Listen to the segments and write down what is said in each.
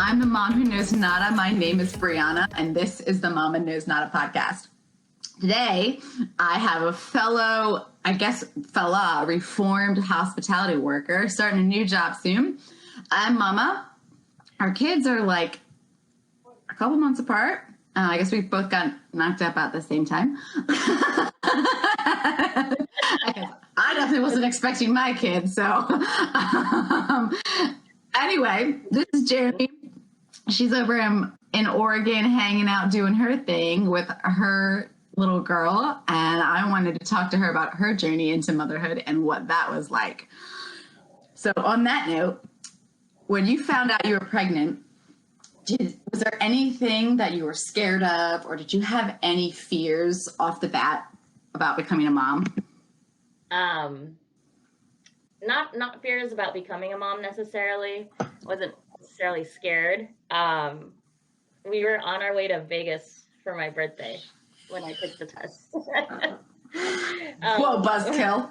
I'm the mom who knows nada. My name is Brianna, and this is the Mama Knows Nada podcast. Today, I have a fellow reformed hospitality worker starting a new job soon. I'm Mama. Our kids are like a couple months apart. I guess we both got knocked up at the same time. I definitely wasn't expecting my kids. So anyway, this is Jeremy. She's over in Oregon hanging out doing her thing with her little girl. And I wanted to talk to her about her journey into motherhood and what that was like. So on that note, when you found out you were pregnant, was there anything that you were scared of, or did you have any fears off the bat about becoming a mom? Not fears about becoming a mom necessarily. Wasn't necessarily scared. We were on our way to Vegas for my birthday when I took the test. Whoa, buzzkill.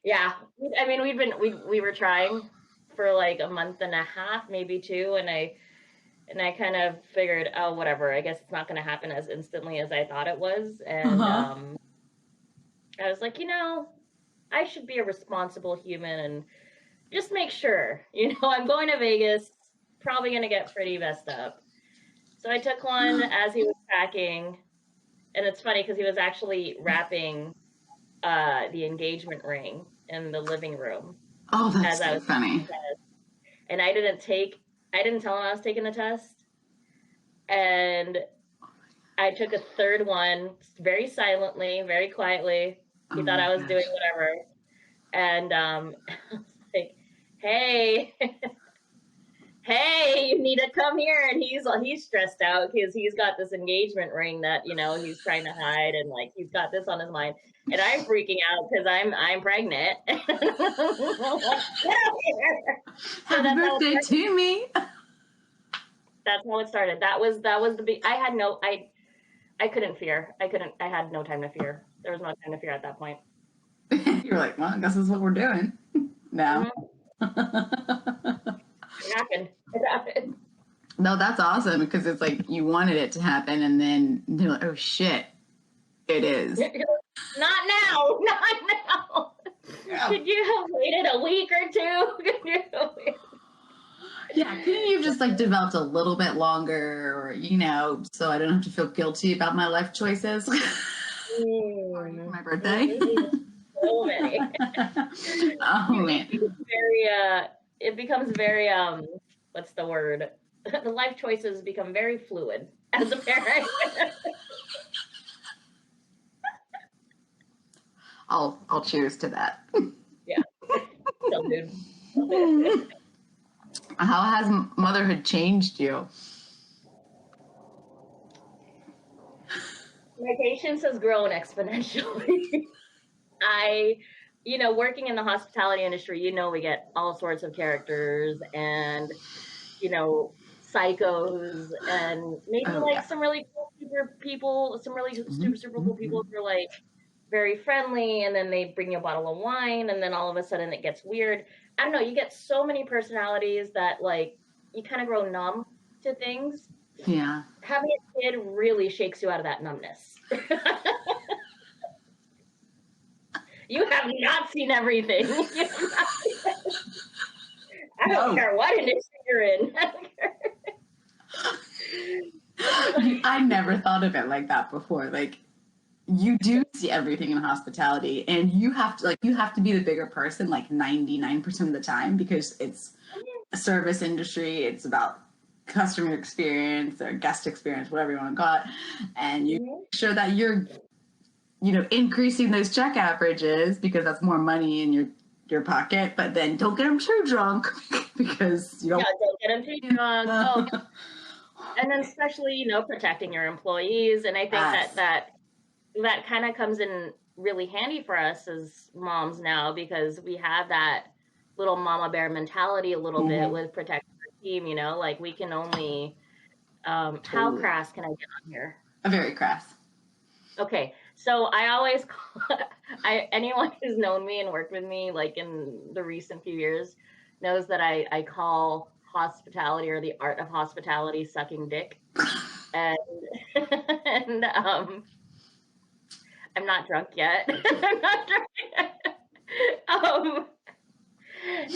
Yeah, I mean, we were trying for like a month and a half, maybe two, and I kind of figured, oh, whatever. I guess it's not going to happen as instantly as I thought it was, and I was like, I should be a responsible human and just make sure, I'm going to Vegas, probably going to get pretty messed up. So I took one as he was packing, and it's funny because he was actually wrapping the engagement ring in the living room. Oh, that's so funny. And I didn't tell him I was taking the test. And I took a third one very silently, very quietly. He thought I was doing whatever. And I was like, hey, you need to come here. And he's stressed out because he's got this engagement ring that, he's trying to hide, and like he's got this on his mind. And I'm freaking out because I'm pregnant. Happy birthday to me. That's how it started. That was the big. I couldn't fear. I had no time to fear. There was no time to fear at that point. You were like, well, I guess this is what we're doing now. It happened. No, that's awesome, because it's like you wanted it to happen, and then you're like, oh shit, it is. Not now. Yeah. Could you have waited a week or two? Yeah, couldn't you have just like developed a little bit longer, or so I don't have to feel guilty about my life choices? For my birthday. So many. Oh man. It becomes very what's the word? The life choices become very fluid as a parent. I'll cheers to that. Yeah. So good. How has motherhood changed you? My patience has grown exponentially. Working in the hospitality industry, we get all sorts of characters and, psychos, and maybe some really cool super people, some really super cool people who are like very friendly, and then they bring you a bottle of wine, and then all of a sudden it gets weird. I don't know, you get so many personalities that like you kind of grow numb to things. Yeah. Having a kid really shakes you out of that numbness. You have not seen everything. I don't care what industry you're in. I never thought of it like that before. Like, you do see everything in hospitality, and you have to be the bigger person like 99% of the time, because it's a service industry. It's about customer experience or guest experience, whatever you want to call it, and you make sure that you're increasing those check averages, because that's more money in your pocket. But then don't get them too drunk, because don't get them too drunk. Oh. And then especially protecting your employees, and I think that kind of comes in really handy for us as moms now, because we have that little mama bear mentality a little bit with protecting our team. Like we can only how crass can I get on here? Very crass. Okay, so I always anyone who's known me and worked with me like in the recent few years knows that I call hospitality, or the art of hospitality, sucking dick. And and I'm not drunk yet. I'm not drunk yet.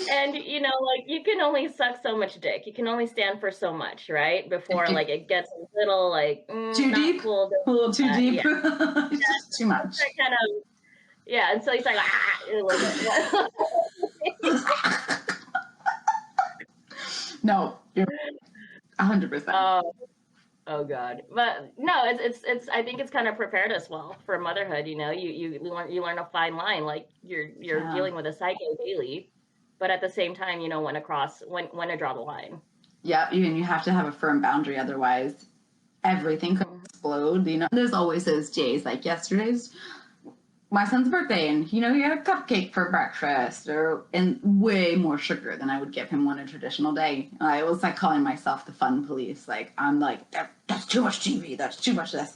And like, you can only suck so much dick. You can only stand for so much, right? Before like it gets a little like too not deep, cool. a little too deep. Yeah. It's just too much. Kind of, yeah. And so he's like, No, you're 100%. Oh God. But no, it's I think it's kind of prepared us well for motherhood. You learn a fine line. Like you're dealing with a psycho daily, but at the same time, when to draw the line. Yeah, you have to have a firm boundary, otherwise everything could explode. There's always those days, like yesterday's my son's birthday, and he had a cupcake for breakfast, and way more sugar than I would give him on a traditional day. I was like calling myself the fun police. Like, I'm like, that's too much TV, that's too much this.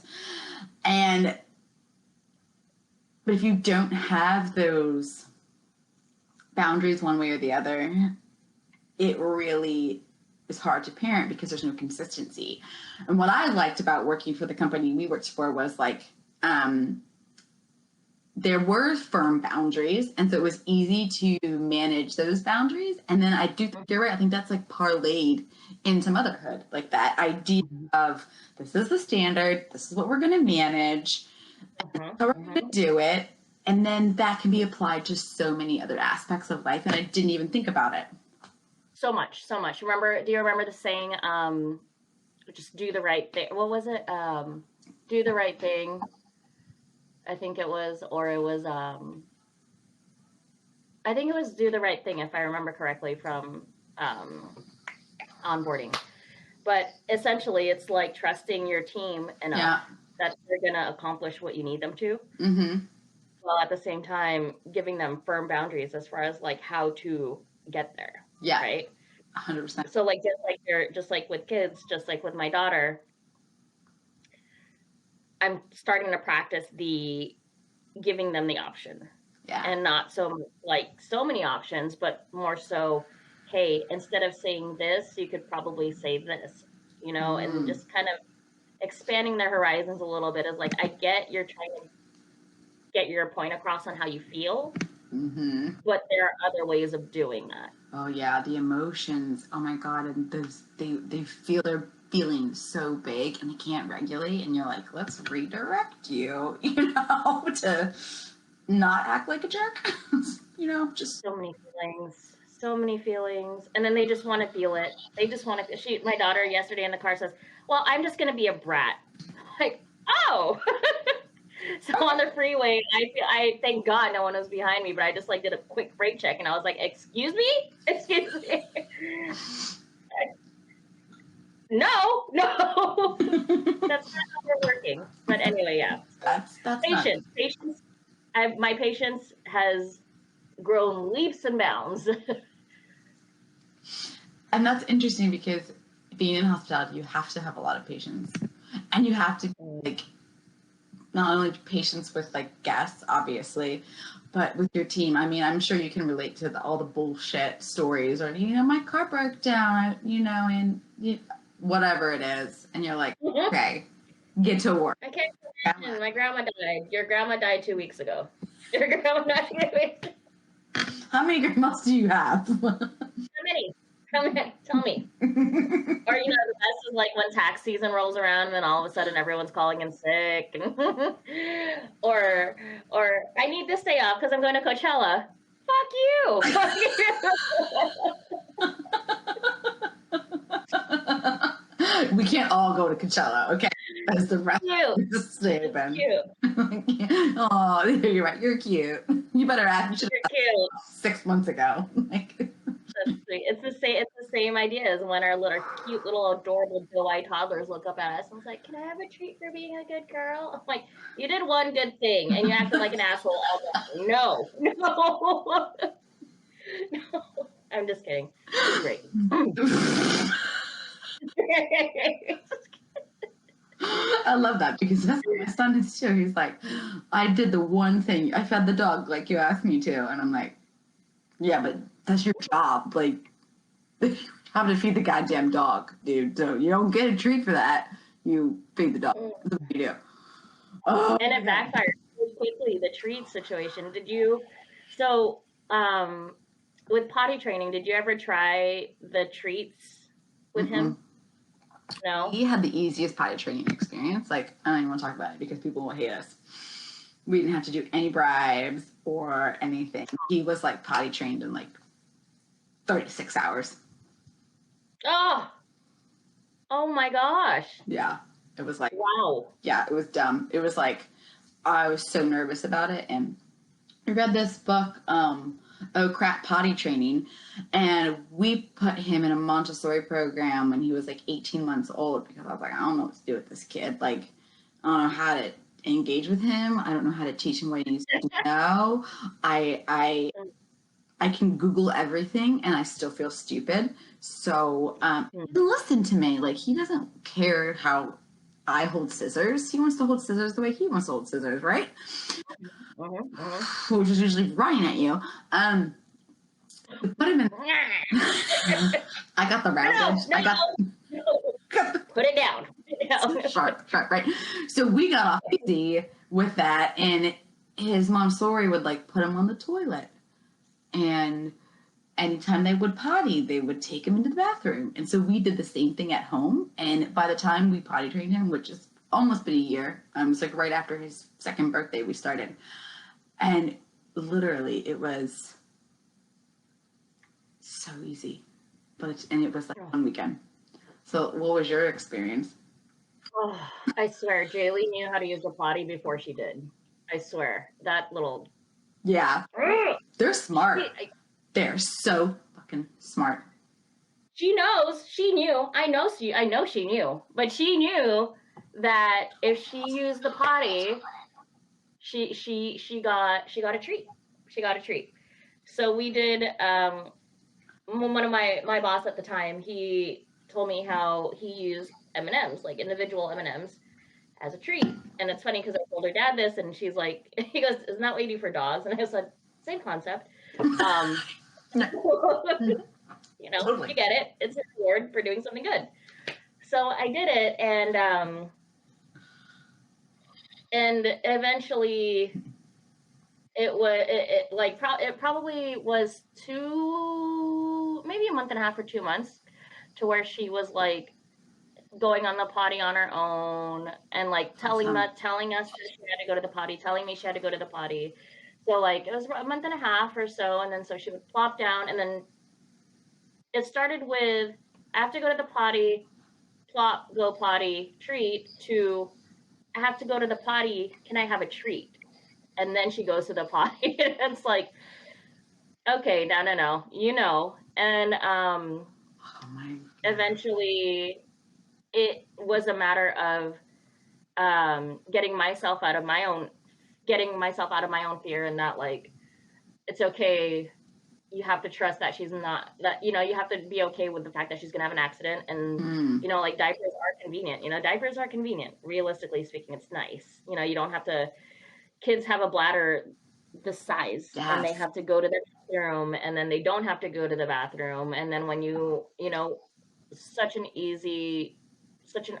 But if you don't have those boundaries one way or the other, it really is hard to parent because there's no consistency. And what I liked about working for the company we worked for was like, there were firm boundaries, and so it was easy to manage those boundaries. And then I do think you're right. I think that's like parlayed into motherhood, like that idea of this is the standard, this is what we're going to manage, how we're going to do it. And then that can be applied to so many other aspects of life, and I didn't even think about it. So much. Do you remember the saying, just do the right thing? What was it? Do the right thing. I think it was do the right thing, if I remember correctly from onboarding. But essentially, it's like trusting your team enough that they're going to accomplish what you need them to. Mm-hmm. While at the same time giving them firm boundaries as far as like how to get there. Yeah. Right. 100%. So like just like with kids, just like with my daughter, I'm starting to practice the giving them the option. Yeah. And not so many options, but more so, hey, instead of saying this, you could probably say this, and just kind of expanding their horizons a little bit. Is like, I get you're trying to get your point across on how you feel, but there are other ways of doing that. Oh yeah, the emotions. Oh my God, and those they feel their feeling so big and they can't regulate, and you're like, let's redirect you, to not act like a jerk. Just so many feelings, and then they just want to feel it. They just want to. My daughter yesterday in the car says, well, I'm just gonna be a brat. Like, oh. So on the freeway, I thank God no one was behind me, but I just like did a quick brake check, and I was like, excuse me. No, that's not how we're working. But anyway, yeah. That's patience. My patience has grown leaps and bounds. And that's interesting because being in hospitality, you have to have a lot of patience, and you have to not only patience with like guests, obviously, but with your team. I mean, I'm sure you can relate to all the bullshit stories, or my car broke down, and whatever it is, and you're like, okay, get to work. I can't imagine. My grandma died. Your grandma died 2 weeks ago. Your grandma died 2 weeks ago. How many grandmas do you have? How many? Tell me. Or, the best is like when tax season rolls around and then all of a sudden everyone's calling in sick. And or I need this day off because I'm going to Coachella. Fuck you. We can't all go to Coachella, okay? As the rest of the saving. Cute. Oh, you're right. You're cute. You better act. You should have cute. 6 months ago. It's the same idea as when our cute little adorable doe-eyed toddlers look up at us and it's like, can I have a treat for being a good girl? I'm like, you did one good thing and you acted like an asshole all day. No. I'm just kidding. It's great. I love that because that's what my son is too. He's like, I did the one thing. I fed the dog like you asked me to, and I'm like, Yeah, but that's your job. Like, you have to feed the goddamn dog, dude. So you don't get a treat for that. You feed the dog. That's what you do. Oh, And it backfired really quickly, the treat situation. So, with potty training, did you ever try the treats with him? No? he had the easiest potty training experience. Like, I don't even want to talk about it because people will hate us. We didn't have to do any bribes or anything. He was like potty trained in like 36 hours. Oh my gosh. Yeah. It was like, Wow. yeah, it was dumb. It was like, I was so nervous about it. And I read this book, Oh Crap, Potty Training, and we put him in a Montessori program when he was like 18 months old because I was like, I don't know what to do with this kid. Like, I don't know how to engage with him. I don't know how to teach him what he needs to know. I can Google everything and I still feel stupid. So listen to me. Like, he doesn't care how I hold scissors. He wants to hold scissors the way he wants to hold scissors, right? Which is usually running at you. Put him in. I got the rabbit. No, I got. Put it down. Sharp, right? So we got off easy with that, and his Montessori would like put him on the toilet, and anytime they would potty, they would take him into the bathroom, and so we did the same thing at home. And by the time we potty trained him, which is almost been a year, it was like right after his second birthday we started, and literally it was so easy, and it was like one weekend. So what was your experience? Oh, I swear, Jaylee knew how to use the potty before she did. I swear, that little. Yeah, they're smart. They're so fucking smart. She knows. She knew. I know she knew. But she knew that if she used the potty, she got a treat. She got a treat. So we did. One of my boss at the time, he told me how he used M&Ms, like individual M&Ms, as a treat. And it's funny because I told her dad this, and she's like, he goes, "Isn't that what you do for dogs?" And I said, "Same concept." You know, totally. You get it. It's a reward for doing something good. So I did it, and eventually it probably was maybe a month and a half or 2 months, to where she was like going on the potty on her own and like telling us that she had to go to the potty, telling me she had to go to the potty. So like it was a month and a half or so, and then so she would plop down, and then it started with, I have to go to the potty, plop, go potty, treat, to I have to go to the potty, can I have a treat? And then she goes to the potty. It's like, okay, no, you know. And eventually it was a matter of getting myself out of my own fear, and that like, it's okay. You have to trust that she's not, that, you know, you have to be okay with the fact that she's going to have an accident. And, you know, like diapers are convenient, realistically speaking. It's nice. You know, you don't have to, kids have a bladder this size, and they have to go to the bathroom, and then they don't have to go to the bathroom. And then when you know, such an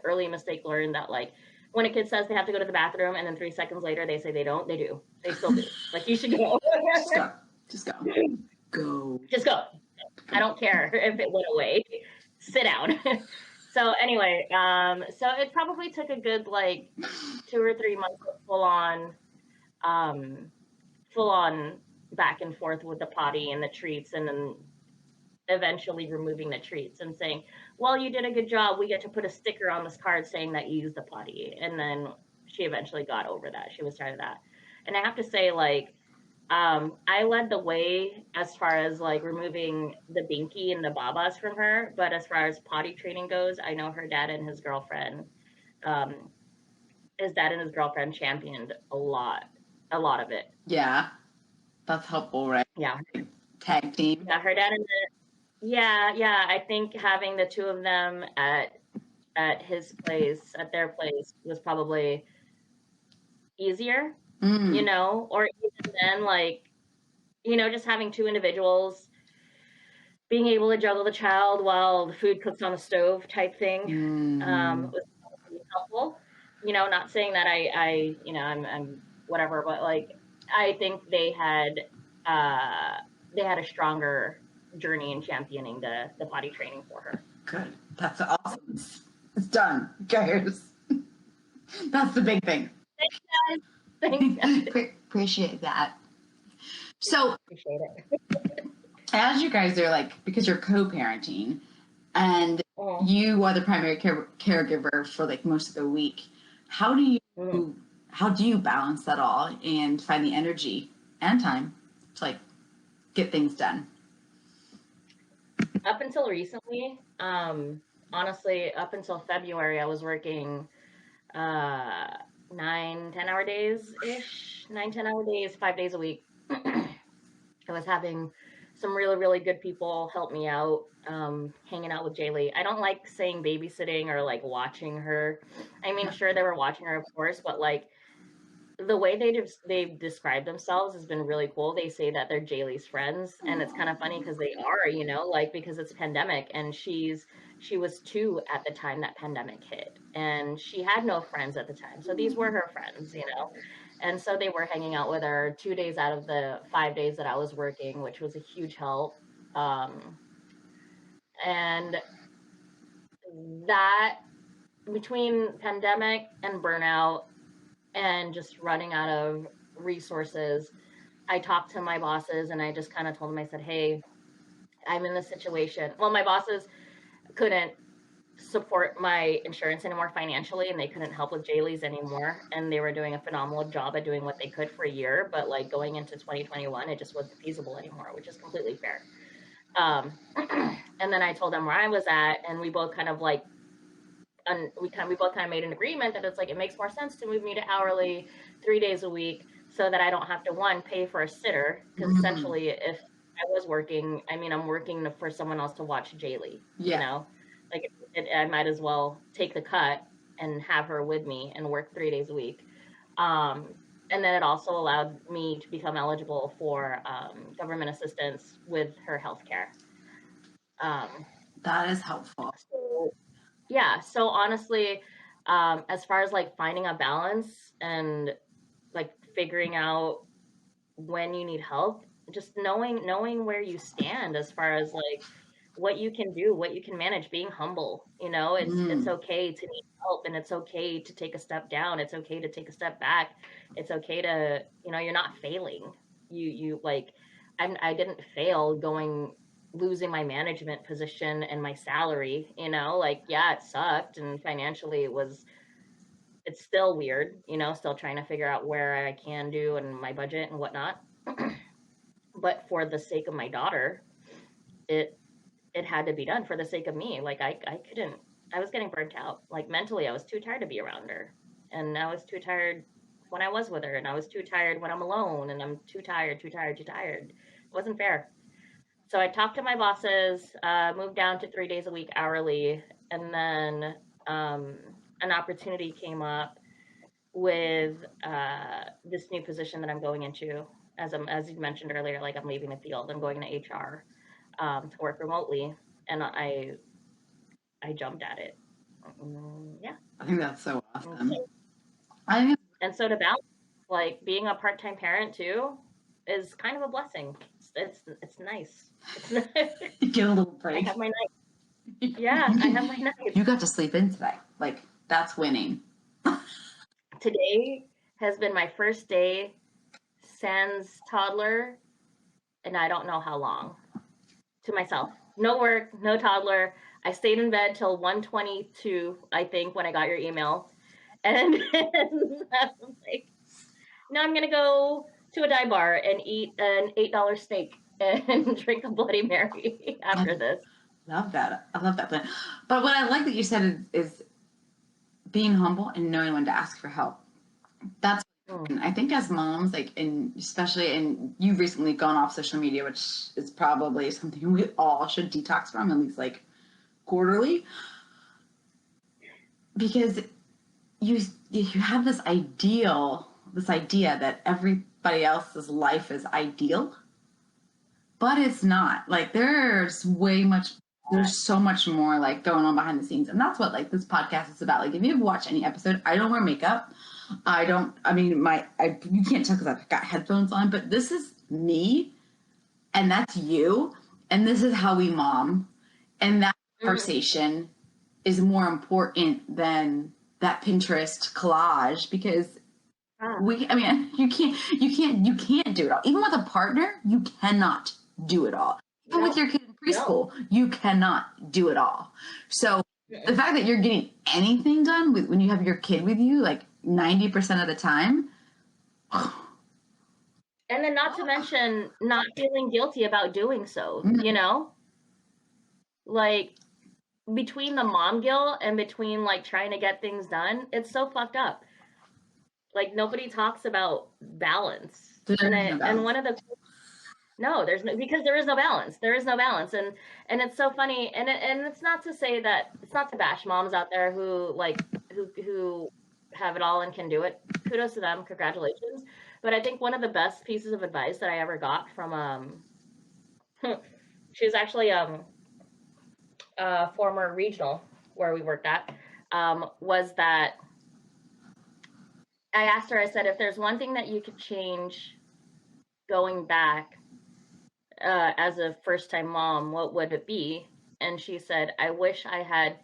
early mistake learned that like, when a kid says they have to go to the bathroom and then 3 seconds later they say they don't, they do. They still do. Like, you should go. Just go. Go. Just go. I don't care if it went away. Sit down. So anyway, so it probably took a good like 2 or 3 months of full on back and forth with the potty and the treats, and then eventually removing the treats and saying, well, you did a good job. We get to put a sticker on this card saying that you used the potty. And then she eventually got over that. She was tired of that. And I have to say, like, I led the way as far as like removing the binky and the babas from her. But as far as potty training goes, I know her dad and his girlfriend championed a lot of it. Yeah. That's helpful, right? Yeah. Tag team. Yeah, her dad and yeah. I think having the two of them at their place was probably easier, you know, or even then, like, just having two individuals being able to juggle the child while the food cooks on the stove type thing was really helpful. Not saying that I'm whatever, but like I think they had a stronger journey in championing the potty training for her. Good. That's awesome. It's done, guys. That's the big thing. Thanks, guys. Appreciate that. So, Appreciate it. as you guys are like, because you're co-parenting, and you are the primary caregiver for like most of the week, how do you balance that all and find the energy and time to like get things done? Up until recently, honestly, up until February, I was working 9-10 hour days ish, 9-10 hour days, 5 days a week. I was having some really, really good people help me out, hanging out with Jaylee. I don't like saying babysitting or like watching her. I mean, sure, they were watching her, of course, but like the way they describe themselves has been really cool. They say that they're Jaylee's friends, and it's kind of funny because they are, like because it's a pandemic, and she was 2 at the time that pandemic hit, and she had no friends at the time, so these were her friends, and so they were hanging out with her 2 days out of the 5 days that I was working, which was a huge help. And that between pandemic and burnout and just running out of resources, I talked to my bosses and I just kind of told them, I said, hey, I'm in this situation. Well, my bosses couldn't support my insurance anymore financially, and they couldn't help with Jaylee's anymore. And they were doing a phenomenal job at doing what they could for a year. But like going into 2021, it just wasn't feasible anymore, which is completely fair. And then I told them where I was at, and we both kind of like, we both kind of made an agreement that it's like, it makes more sense to move me to hourly 3 days a week so that I don't have to pay for a sitter. Because essentially if I was working, I mean, I'm working for someone else to watch Jaylee, like I might as well take the cut and have her with me and work 3 days a week. And then it also allowed me to become eligible for government assistance with her health care. That is helpful. So honestly, as far as like finding a balance and like figuring out when you need help, just knowing where you stand as far as like what you can do, what you can manage, being humble, it's okay to need help, and it's okay to take a step down. It's okay to take a step back. It's okay to, you're not failing. You like, I didn't fail losing my management position and my salary, like, yeah, it sucked. And financially it's still weird, still trying to figure out where I can do and my budget and whatnot. But for the sake of my daughter, it had to be done for the sake of me. Like I was getting burnt out. Like mentally, I was too tired to be around her. And I was too tired when I was with her, and I was too tired when I'm alone, and I'm too tired. It wasn't fair. So I talked to my bosses, moved down to 3 days a week hourly, and then an opportunity came up with this new position that I'm going into. As you mentioned earlier, like I'm leaving the field, I'm going to HR to work remotely, and I jumped at it. Yeah. I think that's so awesome. And so to balance, like being a part-time parent too, is kind of a blessing. It's nice. You get a little break. I have my night. Yeah, I have my night. You got to sleep in today. Like, that's winning. Today has been my first day sans toddler, and I don't know how long. To myself. No work, no toddler. I stayed in bed till 1:22, I think, when I got your email. And then I was like, now I'm going to go to a dive bar and eat an $8 steak and drink a Bloody Mary after this. Love that. I love that plan. But what I like that you said is being humble and knowing when to ask for help. That's I think as moms, like, especially you've recently gone off social media, which is probably something we all should detox from, at least like quarterly, because you have this idea that everybody else's life is ideal, but it's not. Like there's so much more like going on behind the scenes. And that's what like this podcast is about. Like if you watch any episode, I don't wear makeup. You can't tell because I've got headphones on, but this is me and that's you. And this is how we mom. And that conversation is more important than that Pinterest collage because you can't do it all. Even with a partner, you cannot do it all. Even with your kid in preschool, you cannot do it all. So the fact that you're getting anything done when you have your kid with you, like 90% of the time. And then not to mention not feeling guilty about doing so, you know? Like between the mom guilt and between like trying to get things done, it's so fucked up. Like nobody talks about balance. And one of the because there is no balance. There is no balance. And it's so funny. And it's not to say that it's not to bash moms out there who have it all and can do it. Kudos to them. Congratulations. But I think one of the best pieces of advice that I ever got from she was actually a former regional where we worked at, was that I asked her, I said, if there's one thing that you could change going back as a first-time mom, what would it be? And she said, I wish I had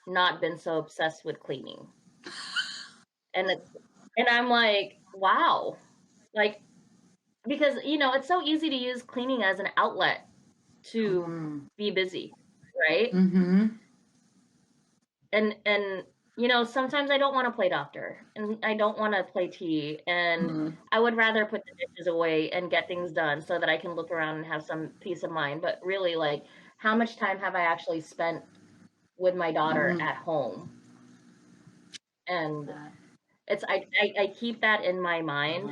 not been so obsessed with cleaning. And I'm like, wow. Like, because, it's so easy to use cleaning as an outlet to be busy, right? Mm-hmm. And sometimes I don't want to play doctor and I don't want to play tea and I would rather put the dishes away and get things done so that I can look around and have some peace of mind. But really, like, how much time have I actually spent with my daughter at home? And I keep that in my mind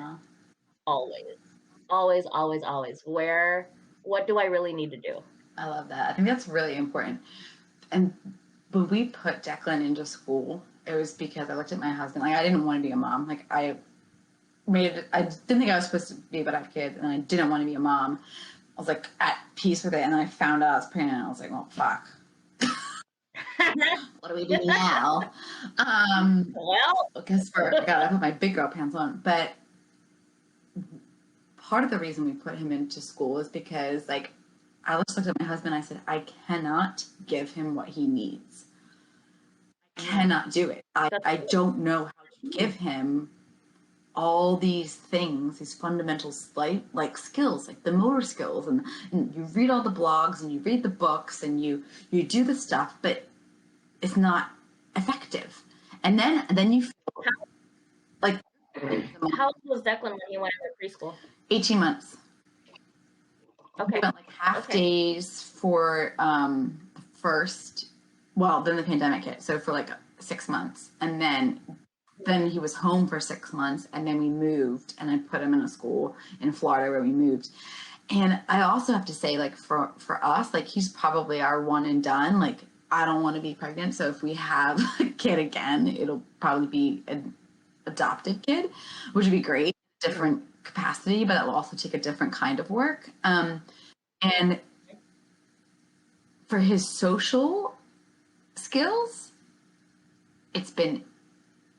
always. What do I really need to do? I love that. I think that's really important. And when we put Declan into school, it was because I looked at my husband. Like I didn't want to be a mom. Like I didn't think I was supposed to be able to have kids, and I didn't want to be a mom. I was like at peace with it, and then I found out I was pregnant. And I was like, well, fuck. What do we do now? Well, because I gotta put my big girl pants on. But part of the reason we put him into school is because, like, I just looked at my husband and I said, I cannot give him what he needs. I cannot do it. I don't know how to give him all these things, these fundamental like skills, like the motor skills, and you read all the blogs and you read the books and you do the stuff, but it's not effective. And then you feel like. How old was Declan when he went to preschool? 18 months. Okay. We went like half days for the first, then the pandemic hit. So for like 6 months. And then he was home for 6 months, and then we moved, and I put him in a school in Florida where we moved. And I also have to say, like, for us, like, he's probably our one and done. Like, I don't want to be pregnant, so if we have a kid again, it'll probably be an adopted kid, which would be great, different capacity, but it will also take a different kind of work. And for his social skills, it's been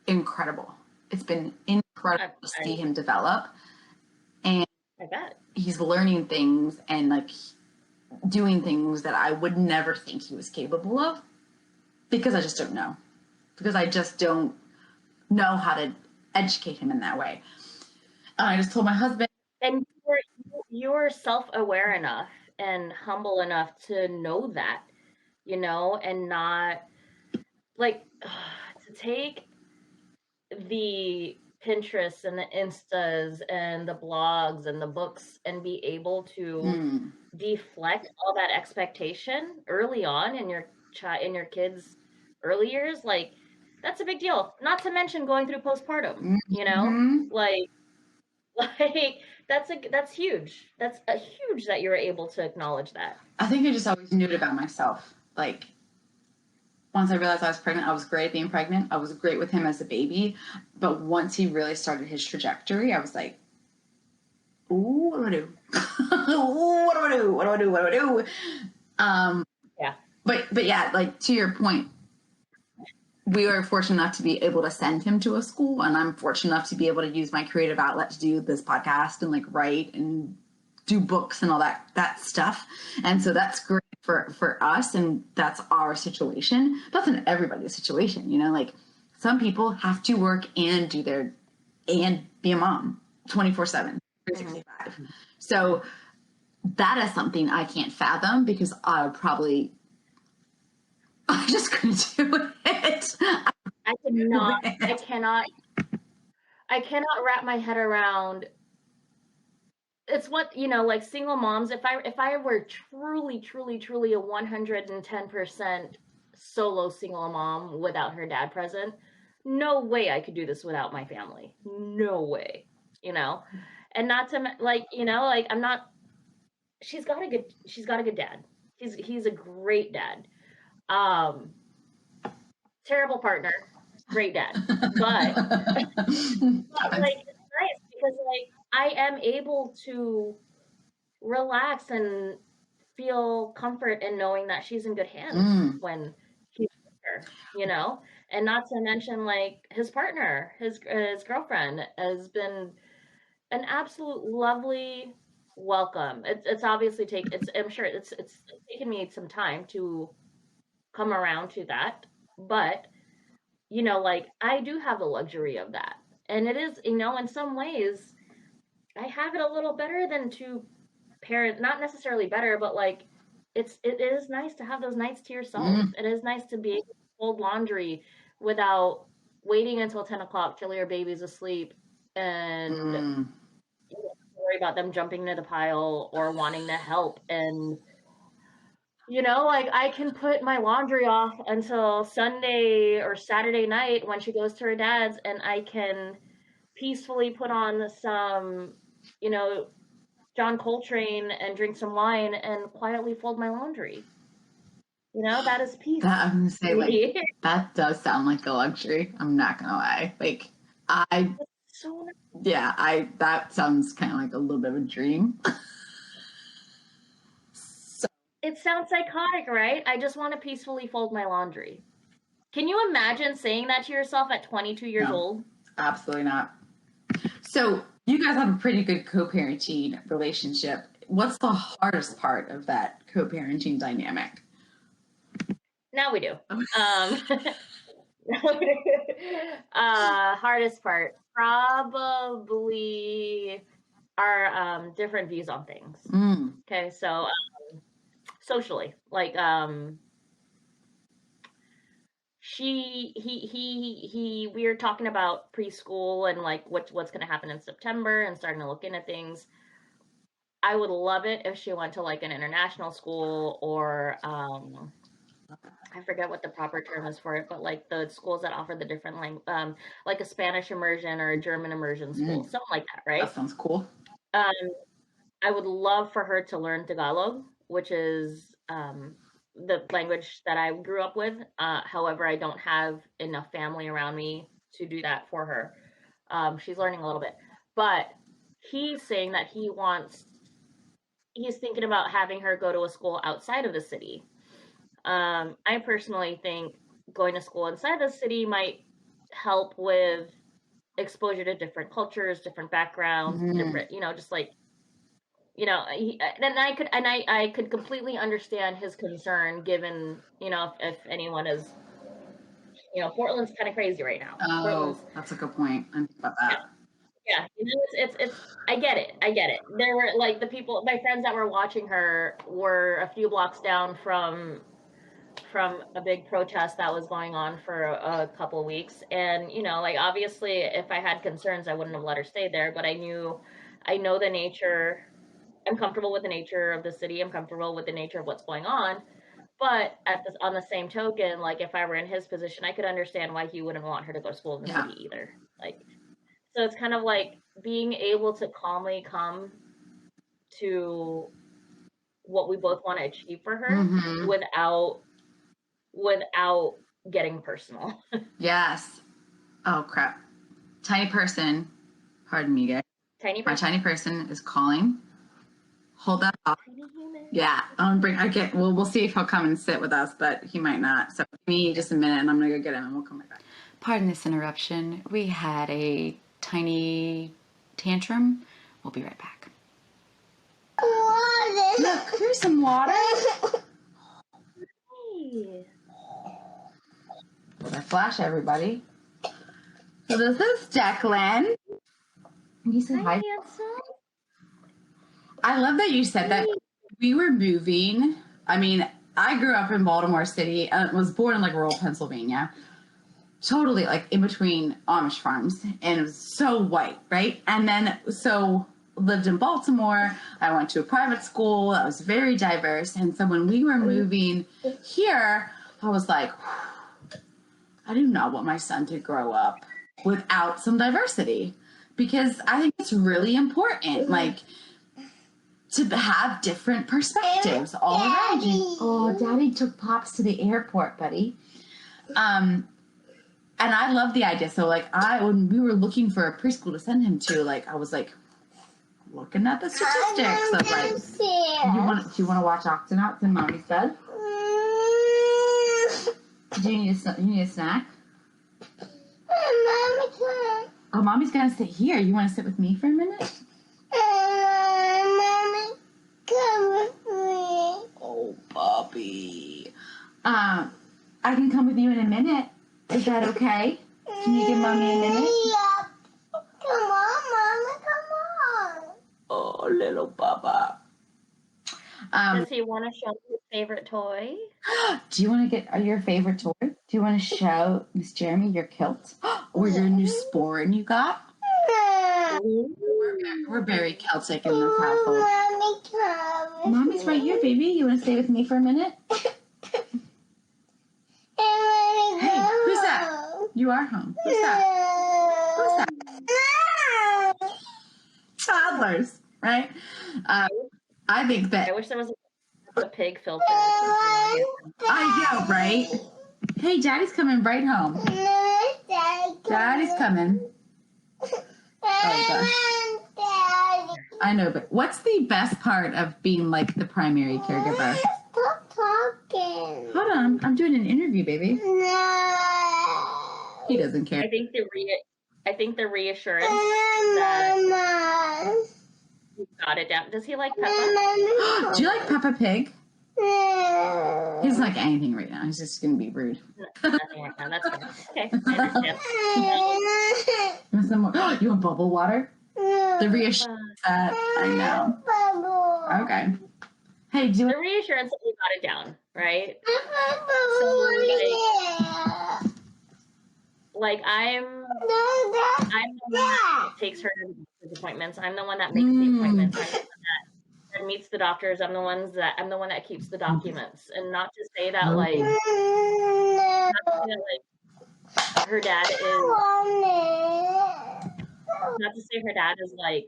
incredible. It's been incredible to see him develop. And I bet he's learning things and like doing things that I would never think he was capable of because I just don't know. Because I just don't know how to educate him in that way. I just told my husband. And you're self-aware enough and humble enough to know that, and not like to take the Pinterest and the Instas and the blogs and the books and be able to deflect all that expectation early on in your kids' early years. Like, that's a big deal. Not to mention going through postpartum, like that's huge. That's a huge that you were able to acknowledge that. I think I just always knew it about myself. Like, once I realized I was pregnant, I was great at being pregnant. I was great with him as a baby. But once he really started his trajectory, I was like, ooh, what do I do? Ooh, what do I do? What do I do? What do I do? Yeah. But yeah, like to your point, we were fortunate enough to be able to send him to a school, and I'm fortunate enough to be able to use my creative outlet to do this podcast and like write and do books and all that stuff. And so that's great for us, and that's our situation. That's in everybody's situation, you know, like some people have to work and and be a mom 24/7, 365. Mm-hmm. So that is something I can't fathom, because I just couldn't do it. I cannot wrap my head around. It's what, like single moms, if I were truly a 110% solo single mom without her dad present, no way I could do this without my family. No way. And not to I'm not, she's got a good dad. He's a great dad. Terrible partner, great dad. But it's nice because I am able to relax and feel comfort in knowing that she's in good hands when he's with her, and not to mention his partner, his girlfriend has been an absolute lovely welcome. It's obviously I'm sure it's taken me some time to come around to that, but I do have the luxury of that. And it is, in some ways I have it a little better than two parents, not necessarily better, but it is nice to have those nights to yourself. It is nice to be able to fold laundry without waiting until 10 o'clock till your baby's asleep and you don't have to worry about them jumping into the pile or wanting to help. And I can put my laundry off until Sunday or Saturday night when she goes to her dad's, and I can peacefully put on some, John Coltrane and drink some wine and quietly fold my laundry. That is peace. I'm gonna say, that does sound like a luxury. I'm not gonna lie. That sounds kind of like a little bit of a dream. It sounds psychotic, right? I just want to peacefully fold my laundry. Can you imagine saying that to yourself at 22 years old? Absolutely not. So you guys have a pretty good co-parenting relationship. What's the hardest part of that co-parenting dynamic? Now we do. Hardest part, probably our different views on things. Okay, so socially, we were talking about preschool and what's going to happen in September and starting to look into things. I would love it if she went to an international school or I forget what the proper term is for it, but the schools that offer the different like a Spanish immersion or a German immersion school, something like that, right? That sounds cool. I would love for her to learn Tagalog, which is the language that I grew up with. However, I don't have enough family around me to do that for her. She's learning a little bit, but he's saying that he's thinking about having her go to a school outside of the city. I personally think going to school inside the city might help with exposure to different cultures, different backgrounds, different, just I could completely understand his concern given, if anyone is, Portland's kind of crazy right now. Oh, that's a good point. I think about that. Yeah, it's I get it. There were the people, my friends that were watching her were a few blocks down from a big protest that was going on for a couple of weeks. And, obviously if I had concerns, I wouldn't have let her stay there, but I know the nature. I'm comfortable with the nature of the city. I'm comfortable with the nature of what's going on. But on the same token, if I were in his position, I could understand why he wouldn't want her to go to school in the city either. So it's kind of being able to calmly come to what we both want to achieve for her without getting personal. Yes. Oh crap. Tiny person. Pardon me, guys. Tiny My person. tiny person is calling. Hold that off. Tiny human. Yeah, we'll see if he'll come and sit with us, but he might not. So give me just a minute and I'm gonna go get him and we'll come right back. Pardon this interruption. We had a tiny tantrum. We'll be right back. Look, here's some water. Hey. I flash everybody. So this is Declan. Can you say hi? Handsome. I love that you said that. We were moving. I mean, I grew up in Baltimore City and was born in like rural Pennsylvania. Totally like in between Amish farms, and it was so white, right? And then so lived in Baltimore. I went to a private school that was very diverse. And so when we were moving here, I was like, I do not want my son to grow up without some diversity, because I think it's really important, like, to have different perspectives all around you. Oh, Daddy took Pops to the airport, buddy. And I love the idea. So, like, when we were looking for a preschool to send him to, like, I was like looking at the statistics of like, do you want to watch Octonauts in Mommy's bed? Do you need a snack? Oh, Mommy's gonna sit here. You want to sit with me for a minute? Mommy, come with me. Oh, Bobby. I can come with you in a minute. Is that okay? Can you give Mommy a minute? Yep. Come on, Mama, come on. Oh, little Baba. Does he want to show his favorite toy? Do you want to get your favorite toy? Do you want to show Miss Jeremy your kilt or your new sporran you got? We're very Celtic in this household. Mommy, come with Mommy's right here, baby. You want to stay with me for a minute? Hey, who's that? You are home. Who's that? Who's that? Toddlers, right? I think that I wish there was a pig filter. I know, right? Hey, Daddy's coming right home. Daddy's coming. Oh, gosh. I know, but what's the best part of being like the primary caregiver? Stop talking. Hold on, I'm doing an interview, baby. No. He doesn't care. I think the reassurance that Mama. he got it down. Does he like Peppa? Mama. Do you like Peppa Pig? No. He doesn't like anything right now. He's just gonna be rude. Nothing right now. That's fine. Okay, I understand. You want some more? You want bubble water? The reassurance that I know. Bubble. Okay. Hey, do you The reassurance that we got it down, right? Bubble. Like I'm the one that takes her to the appointments. I'm the one that makes the appointments. I'm the one that meets the doctors. I'm the one that keeps the documents. And not to say that like her dad is not to say her dad is like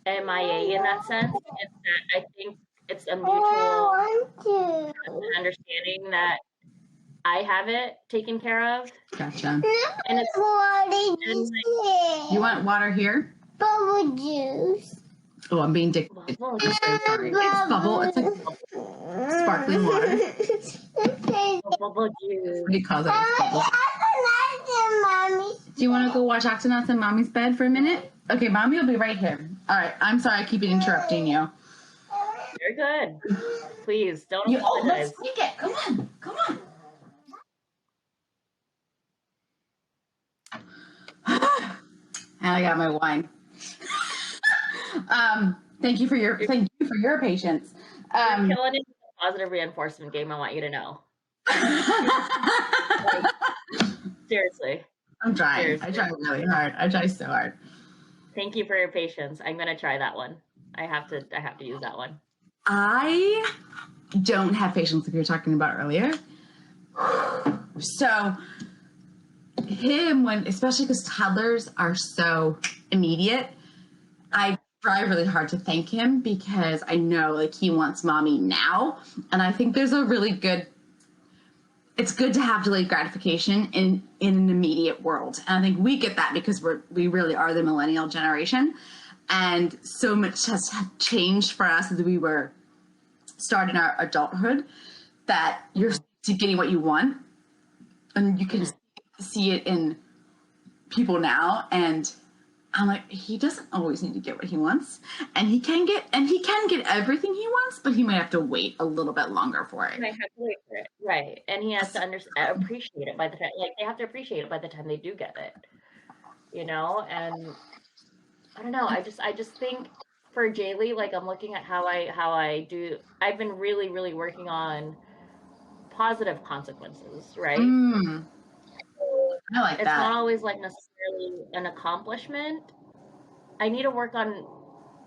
MIA in that sense. It's that I think it's a mutual understanding that I have it taken care of. Gotcha. And it's You want water here? Bubble juice. Oh, I'm being dictated. I'm so sorry. It's bubble. It's like sparkling water. bubble juice. What do you call that? It's bubble. Do you want to go watch Octonauts in Mommy's bed for a minute? Okay, Mommy will be right here. All right. I'm sorry. I keep interrupting you. You're good. Please don't Oh, apologize. let's take it. Come on. Come on. And I got my wine. Thank you for your patience. You're killing it in the positive reinforcement game. I want you to know. Seriously. I'm trying. Seriously. I try really hard. I try so hard. Thank you for your patience. I'm gonna try that one. I have to use that one. I don't have patience like we were talking about earlier. So especially because toddlers are so immediate, I try really hard to thank him because I know like he wants Mommy now. And I think there's it's good to have delayed gratification in an immediate world. And I think we get that because we really are the millennial generation. And so much has changed for us as we were starting our adulthood that you're getting what you want. And you can see it in people now. And I'm like, he doesn't always need to get what he wants. And he can get everything he wants, but he might have to wait a little bit longer for it. He might have to wait for it. Right. And he has to appreciate it by the time, like, they have to appreciate it by the time they do get it. You know? And I don't know. I just think for Jaylee, like, I'm looking at how I do. I've been really, really working on positive consequences, right? I like it's that. not always like necessarily an accomplishment. I need to work on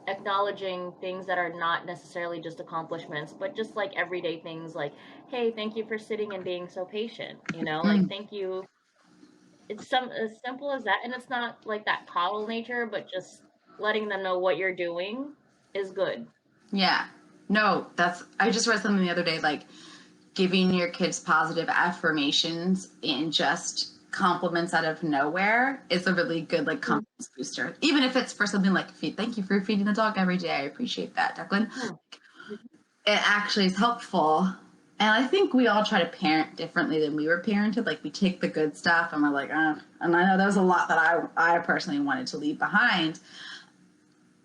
acknowledging things that are not necessarily just accomplishments, but just like everyday things like, hey, thank you for sitting and being so patient, you know, like, thank you. It's as simple as that. And it's not like that coddle nature, but just letting them know what you're doing is good. Yeah. No, I just read something the other day, like giving your kids positive affirmations and just compliments out of nowhere is a really good like confidence booster. Even if it's for something like, thank you for feeding the dog every day. I appreciate that, Declan. It actually is helpful. And I think we all try to parent differently than we were parented. Like, we take the good stuff and we're like, and I know there was a lot that I personally wanted to leave behind.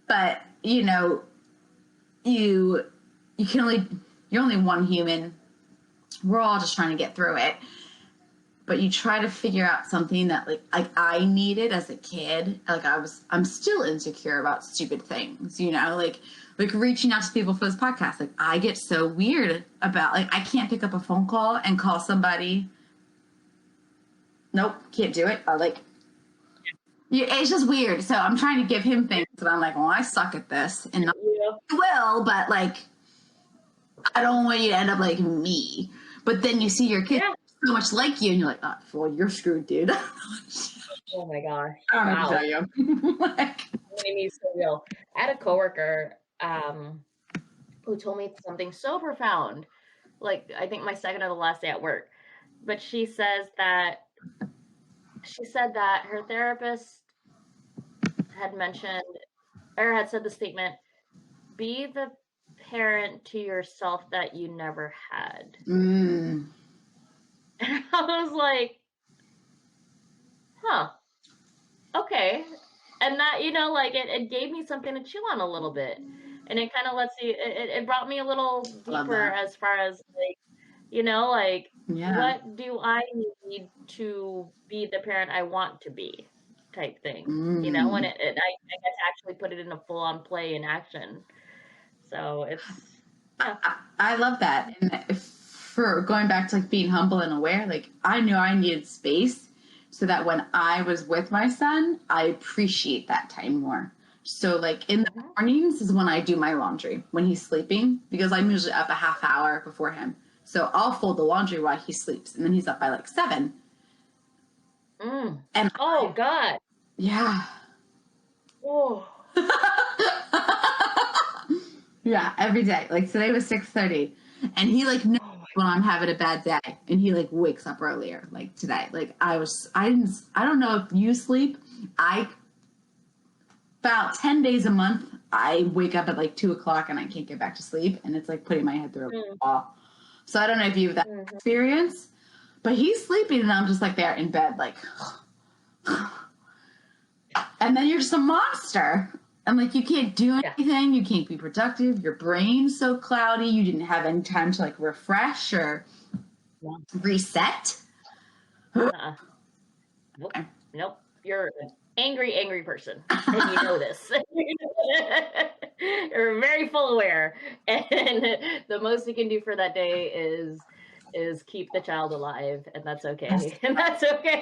But, you know, you're only one human. We're all just trying to get through it. But you try to figure out something that like I needed as a kid. Like, I'm still insecure about stupid things, you know, like reaching out to people for this podcast. Like, I get so weird about, like, I can't pick up a phone call and call somebody. Nope, can't do it. It's just weird. So I'm trying to give him things and I'm like, well, I suck at this, and I will, but like, I don't want you to end up like me. But then you see your kid so much like you, and you're like, oh, well, you're screwed, dude. Oh my gosh! I don't know what to tell you. It made me so real. I had a coworker who told me something so profound. Like, I think my second or the last day at work. But she said that her therapist had mentioned, or had said the statement, be the parent to yourself that you never had. And I was like, huh, okay. And that, you know, like, it gave me something to chew on a little bit. And it kind of lets you, it brought me a little deeper as far as, like, you know, like, what do I need to be the parent I want to be, type thing, you know, and I get to actually put it in a full-on play in action. So it's, yeah. I love that. And for going back to like being humble and aware, like, I knew I needed space so that when I was with my son, I appreciate that time more. So like in the mornings is when I do my laundry when he's sleeping, because I'm usually up a half hour before him. So I'll fold the laundry while he sleeps, and then he's up by like 7. And God. Yeah. Oh. Yeah, every day. Like, today was 6:30, and he like knows when I'm having a bad day, and he like wakes up earlier. Like today, like I don't know if you sleep. About 10 days a month, I wake up at like 2:00 and I can't get back to sleep, and it's like putting my head through a wall. So I don't know if you have that experience, but he's sleeping and I'm just like there in bed, like, and then you're just a monster. And like, you can't do anything. You can't be productive. Your brain's so cloudy. You didn't have any time to like refresh or reset. Nope. You're an angry person, and you know this. You're very full aware, and the most you can do for that day is keep the child alive, and that's okay. And that's okay.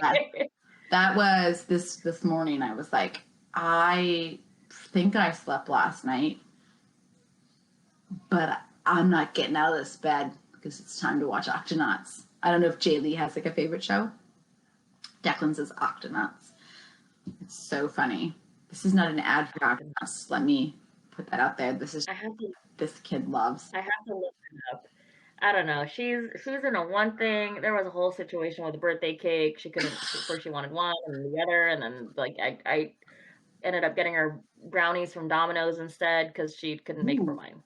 That was this morning. I was like, I think I slept last night, but I'm not getting out of this bed because it's time to watch Octonauts. I don't know if Jaylee has like a favorite show. Declan says Octonauts. It's so funny. This is not an ad for Octonauts. Let me put that out there. This kid loves. I have to look it up. I don't know. She's in a one thing. There was a whole situation with a birthday cake. She couldn't. First she wanted one and the other, and then like ended up getting her brownies from Domino's instead because she couldn't make up her mind.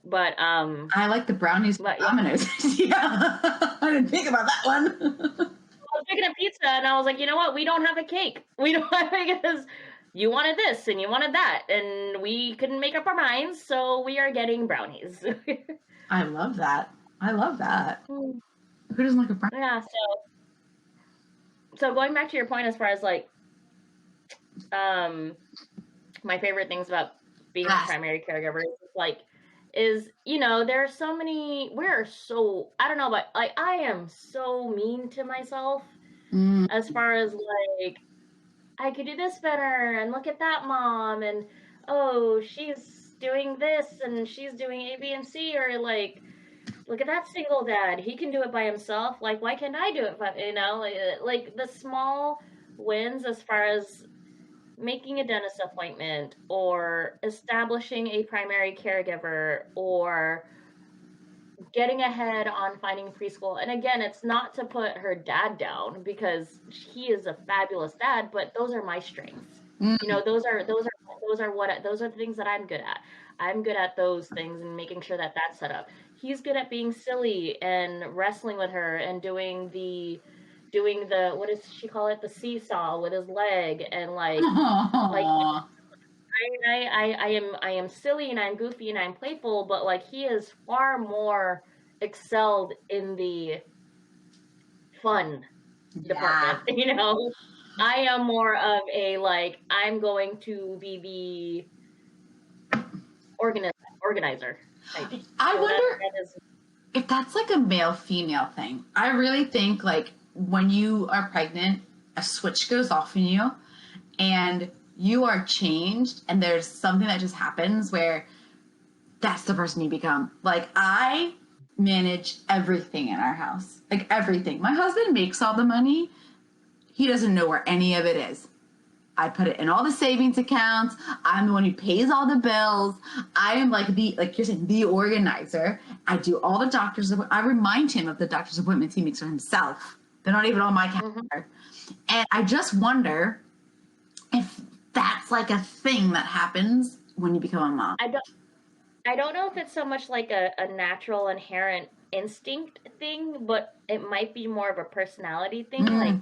But I like the brownies from Domino's. Yeah, I didn't think about that one. I was making a pizza and I was like, you know what? We don't have a cake. We don't have it because you wanted this and you wanted that, and we couldn't make up our minds, so we are getting brownies. I love that. I love that. Who doesn't like a brownie? Yeah. So going back to your point as far as like, my favorite things about being a primary caregiver is, you know, there are so many, I don't know, but like, I am so mean to myself as far as like, I could do this better, and look at that mom, and oh, she's doing this, and she's doing A, B, and C, or like, look at that single dad, he can do it by himself, like, why can't I do it? But, you know, like the small wins as far as making a dentist appointment, or establishing a primary caregiver, or getting ahead on finding preschool. And again, it's not to put her dad down, because he is a fabulous dad, but those are my strengths. You know, those are the things that I'm good at. I'm good at those things and making sure that that's set up. He's good at being silly and wrestling with her and doing the what does she call it, the seesaw with his leg, and like I am silly and I'm goofy and I'm playful, but like he is far more excelled in the fun department. You know, I am more of a like, I'm going to be the organizer. I wonder if that's like a male-female thing. I really think like when you are pregnant, a switch goes off in you and you are changed, and there's something that just happens where that's the person you become. Like, I manage everything in our house. Like, everything. My husband makes all the money. He doesn't know where any of it is. I put it in all the savings accounts. I'm the one who pays all the bills. I am like you're saying, the organizer. I do all the doctor's appointments. I remind him of the doctor's appointments he makes for himself. They're not even on my calendar. And I just wonder if that's like a thing that happens when you become a mom. I don't know if it's so much like a natural inherent instinct thing, but it might be more of a personality thing. Like,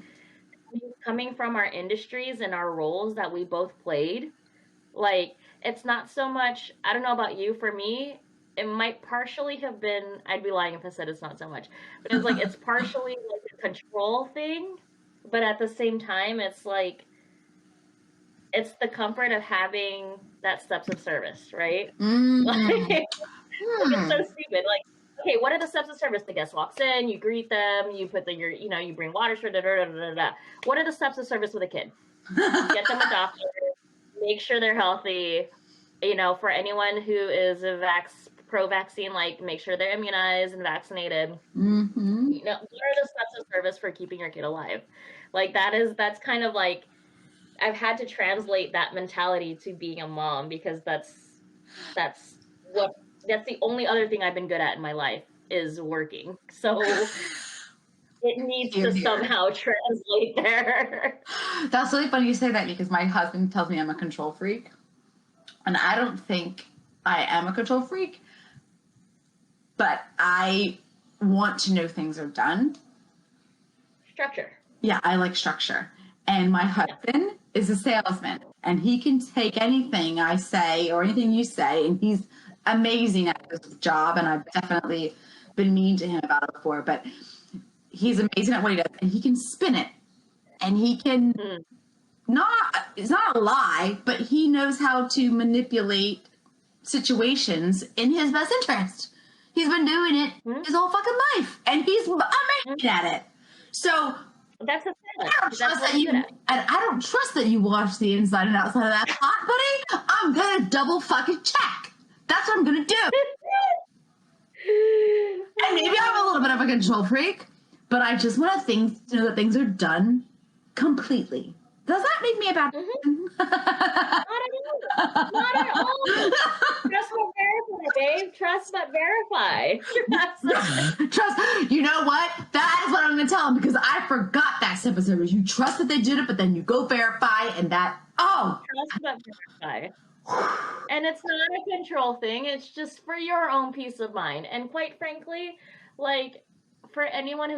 coming from our industries and our roles that we both played, like, it's not so much, I don't know about you, for me, it might partially have been, I'd be lying if I said it's not so much, but it's like, it's partially like a control thing, but at the same time, it's like, it's the comfort of having that steps of service, right? Like, it's so stupid. Like, okay, what are the steps of service? The guest walks in, you greet them, you put you bring water, What are the steps of service with a kid? Get them a doctor, make sure they're healthy. You know, for anyone who is a pro-vaccine, like, make sure they're immunized and vaccinated. You know, what are the steps of service for keeping your kid alive? Like, that's kind of like, I've had to translate that mentality to being a mom, because that's the only other thing I've been good at in my life is working. So it needs to somehow translate there. That's really funny you say that, because my husband tells me I'm a control freak. And I don't think I am a control freak, but I want to know things are done. Structure. Yeah, I like structure. And my husband is a salesman, and he can take anything I say or anything you say, and he's amazing at his job, and I've definitely been mean to him about it before, but he's amazing at what he does, and he can spin it, and he can it's not a lie, but he knows how to manipulate situations in his best interest. He's been doing it his whole fucking life, and he's amazing at it. So that's a I don't trust that you wash the inside and outside of that pot, buddy. I'm gonna double fucking check. That's what I'm gonna do. And maybe I'm a little bit of a control freak, but I just want to know that things are done completely. Does that make me a bad person? Not at all. Trust but verify, babe. Trust but verify. Trust. You know what? That is what I'm going to tell them, because I forgot that step of service. You trust that they did it, but then you go verify, and that Oh, Trust but verify. And it's not a control thing. It's just for your own peace of mind. And quite frankly, like for anyone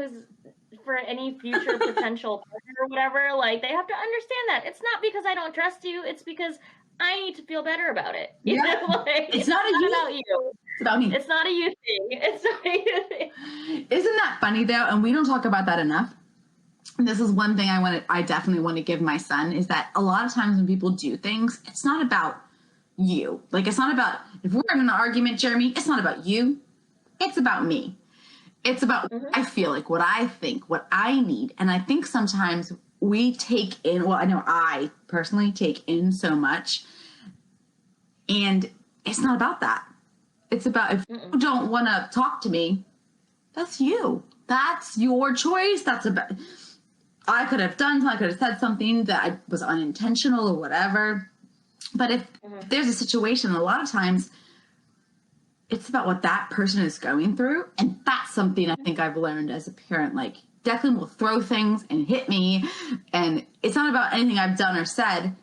for any future potential partner or whatever, like they have to understand that it's not because I don't trust you. It's because I need to feel better about it. You Yeah. know, like, It's not about you. It's about me. It's not a you thing. It's not a you thing. Isn't that funny though? And we don't talk about that enough. And this is one thing I definitely want to give my son, is that a lot of times when people do things, it's not about you. Like, it's not about, if we're in an argument, Jeremy, it's not about you. It's about me. It's about what I feel like, what I think, what I need. And I think sometimes we take in, well, I know I personally take in so much, and it's not about that. It's about, if you don't want to talk to me, that's you. That's your choice. That's about, I could have said something that was unintentional or whatever. But if there's a situation, a lot of times it's about what that person is going through. And that's something I think I've learned as a parent. Like, Declan will throw things and hit me. And it's not about anything I've done or said,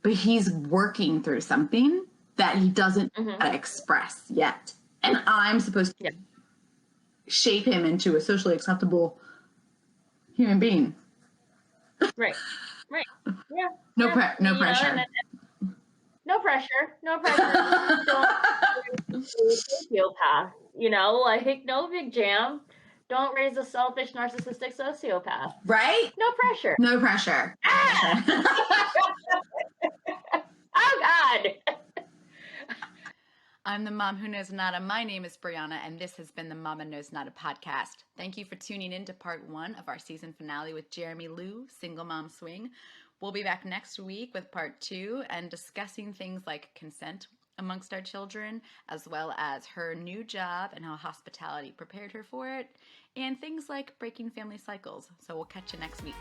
but he's working through something that he doesn't express yet. And I'm supposed to shape him into a socially acceptable human being. Right. Yeah. No pressure. No pressure. Don't sociopath. You know, like, no big jam. Don't raise a selfish, narcissistic sociopath. Right? No pressure. No pressure. Oh, God. I'm the mom who knows nada. My name is Brianna, and this has been the Mama Knows Nada podcast. Thank you for tuning in to part 1 of our season finale with Jeremy Lou, Single Mom Swing. We'll be back next week with part 2 and discussing things like consent amongst our children, as well as her new job and how hospitality prepared her for it, and things like breaking family cycles. So we'll catch you next week.